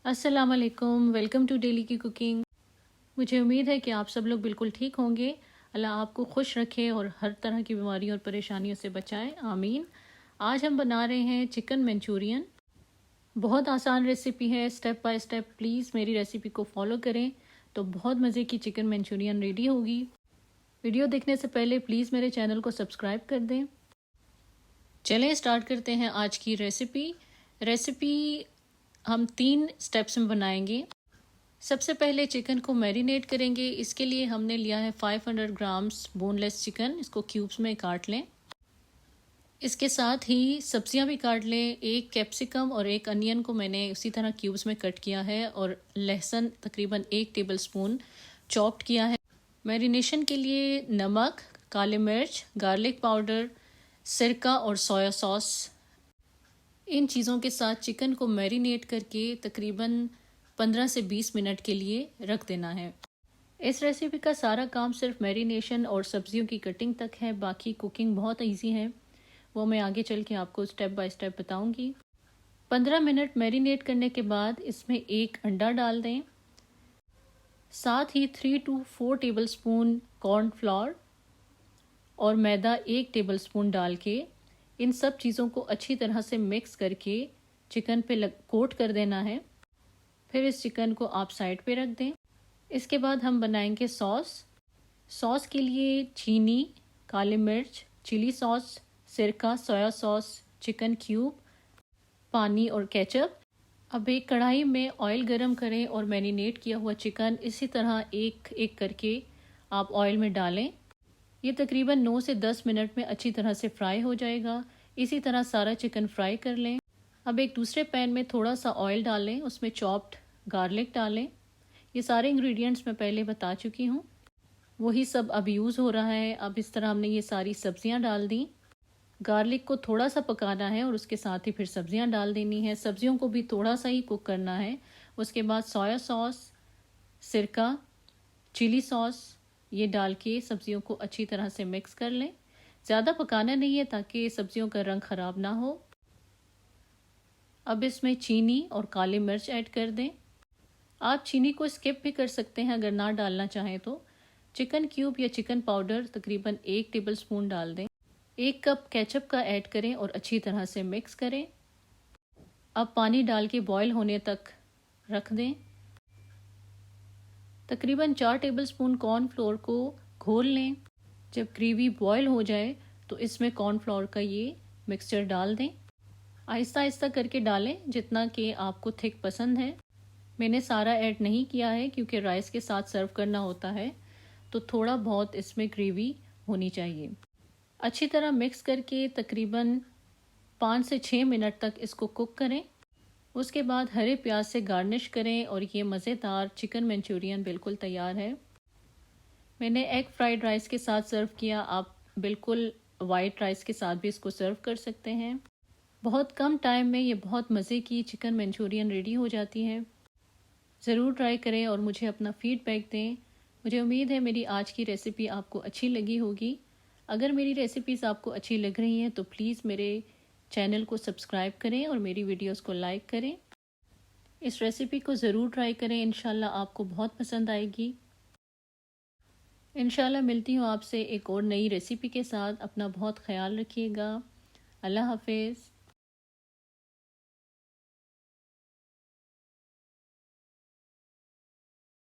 अस्सलाम वालेकुम, welcome to daily की कुकिंग। मुझे उम्मीद है कि आप सब लोग बिल्कुल ठीक होंगे। अल्लाह आपको खुश रखे और हर तरह की बीमारियों और परेशानियों से बचाए, आमीन। आज हम बना रहे हैं चिकन मंचूरियन। बहुत आसान रेसिपी है, स्टेप बाय स्टेप प्लीज़ मेरी रेसिपी को फॉलो करें तो बहुत मज़े की चिकन मंचूरियन रेडी होगी। वीडियो देखने से पहले प्लीज़ मेरे चैनल को सब्सक्राइब कर दें। चलें स्टार्ट करते हैं आज की रेसिपी हम 3 स्टेप्स में बनाएंगे। सबसे पहले चिकन को मैरिनेट करेंगे। इसके लिए हमने लिया है 500 ग्राम्स बोनलेस चिकन। इसको क्यूब्स में काट लें। इसके साथ ही सब्जियां भी काट लें। एक कैप्सिकम और एक अनियन को मैंने उसी तरह क्यूब्स में कट किया है और लहसुन तकरीबन 1 टेबलस्पून चॉप्ड किया है। मैरिनेशन के लिए नमक, काली मिर्च, गार्लिक पाउडर, सिरका और सोया सॉस, इन चीज़ों के साथ चिकन को मैरिनेट करके तकरीबन 15 से 20 मिनट के लिए रख देना है। इस रेसिपी का सारा काम सिर्फ मैरिनेशन और सब्जियों की कटिंग तक है, बाकी कुकिंग बहुत इजी है, वो मैं आगे चल के आपको स्टेप बाय स्टेप बताऊंगी। 15 मिनट मैरिनेट करने के बाद इसमें एक अंडा डाल दें। साथ ही 3 to 4 टेबलस्पून कॉर्नफ्लोर और मैदा 1 टेबलस्पून डाल के इन सब चीज़ों को अच्छी तरह से मिक्स करके चिकन पे कोट कर देना है। फिर इस चिकन को आप साइड पे रख दें। इसके बाद हम बनाएंगे सॉस के लिए चीनी, काली मिर्च, चिली सॉस, सिरका, सोया सॉस, चिकन क्यूब, पानी और केचप। अब एक कढ़ाई में ऑयल गरम करें और मैरिनेट किया हुआ चिकन इसी तरह एक एक करके आप ऑयल में डालें। ये तकरीबन 9 से 10 मिनट में अच्छी तरह से फ्राई हो जाएगा। इसी तरह सारा चिकन फ्राई कर लें। अब एक दूसरे पैन में थोड़ा सा ऑयल डालें, उसमें चॉप्ड गार्लिक डालें। ये सारे इंग्रेडिएंट्स मैं पहले बता चुकी हूँ, वही सब अब यूज़ हो रहा है। अब इस तरह हमने ये सारी सब्जियाँ डाल दी। गार्लिक को थोड़ा सा पकाना है और उसके साथ ही फिर सब्जियाँ डाल देनी है। सब्जियों को भी थोड़ा सा ही कुक करना है। उसके बाद सोया सॉस, सिरका, चिली सॉस ये डाल के सब्जियों को अच्छी तरह से मिक्स कर लें। ज़्यादा पकाना नहीं है ताकि सब्जियों का रंग ख़राब ना हो। अब इसमें चीनी और काली मिर्च ऐड कर दें। आप चीनी को स्किप भी कर सकते हैं अगर ना डालना चाहें तो। चिकन क्यूब या चिकन पाउडर तकरीबन 1 टेबलस्पून डाल दें। 1 कप केचप का ऐड करें और अच्छी तरह से मिक्स करें। अब पानी डाल के बॉयल होने तक रख दें। तकरीबन 4 टेबलस्पून कॉर्नफ्लोर को घोल लें। जब ग्रेवी बॉयल हो जाए तो इसमें कॉर्नफ्लोर का ये मिक्सचर डाल दें। आहिस्ता आहिस्ता करके डालें जितना कि आपको थिक पसंद है। मैंने सारा ऐड नहीं किया है क्योंकि राइस के साथ सर्व करना होता है, तो थोड़ा बहुत इसमें ग्रेवी होनी चाहिए। अच्छी तरह मिक्स करके तकरीबन 5 से 6 मिनट तक इसको कुक करें। उसके बाद हरे प्याज से गार्निश करें और ये मज़ेदार चिकन मंचूरियन बिल्कुल तैयार है। मैंने एग फ्राइड राइस के साथ सर्व किया, आप बिल्कुल वाइट राइस के साथ भी इसको सर्व कर सकते हैं। बहुत कम टाइम में ये बहुत मज़े की चिकन मंचूरियन रेडी हो जाती है। ज़रूर ट्राई करें और मुझे अपना फीडबैक दें। मुझे उम्मीद है मेरी आज की रेसिपी आपको अच्छी लगी होगी। अगर मेरी रेसिपीज़ आपको अच्छी लग रही हैं तो प्लीज़ मेरे चैनल को सब्सक्राइब करें और मेरी वीडियोस को लाइक करें। इस रेसिपी को ज़रूर ट्राई करें, इंशाल्लाह आपको बहुत पसंद आएगी। इंशाल्लाह मिलती हूँ आपसे एक और नई रेसिपी के साथ। अपना बहुत ख्याल रखिएगा। अल्लाह हाफिज़।